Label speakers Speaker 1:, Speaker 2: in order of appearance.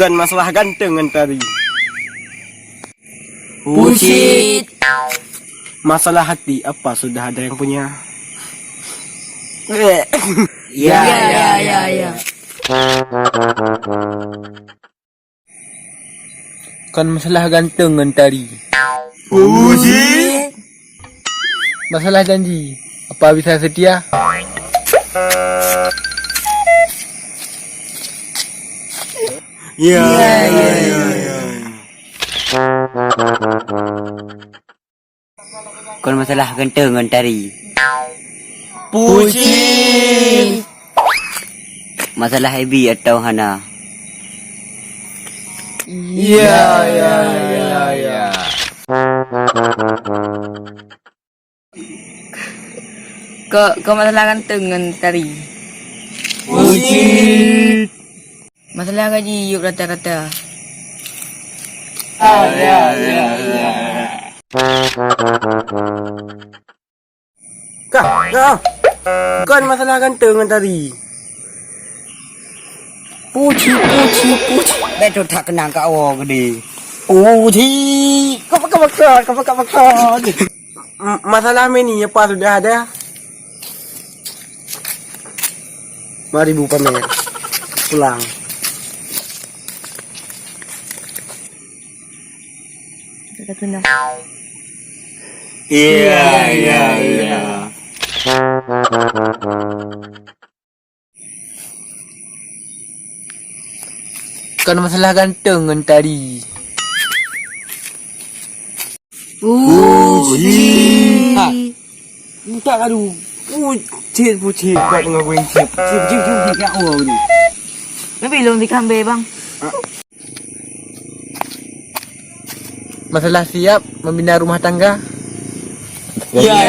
Speaker 1: Bukan masalah ganteng tadi.
Speaker 2: Bullshit.
Speaker 1: Masalah hati, apa sudah ada yang punya?
Speaker 2: Ya.
Speaker 3: Kan masalah ganteng tadi.
Speaker 1: Bullshit.
Speaker 3: Masalah janji. Apa bisa setia?
Speaker 1: Ya.
Speaker 2: Kon masalah ganteng tadi.
Speaker 1: Bullshit.
Speaker 2: Masalah Ebi atau Hana.
Speaker 3: Ya.
Speaker 4: Kau masalah ganteng tadi.
Speaker 1: Bullshit.
Speaker 4: Masalah gaji yuk rata-rata.
Speaker 1: Kak. Bukan masalah ganteng tadi.
Speaker 2: Puci. Betul tak kenang kak awak gede.
Speaker 1: Puji. Kau. Masalah ini apa sudah ada? Mari Bu Pamer. Pulang.
Speaker 4: Kita kenal.
Speaker 1: Iya.
Speaker 3: Kan masalah ganteng tadi.
Speaker 1: Buka aduh. Pucit. Kau ngakuin cip. Cip kak awak ni.
Speaker 4: Tapi belum dikambe bang.
Speaker 3: Masalah siap membina rumah tangga.
Speaker 1: Ya.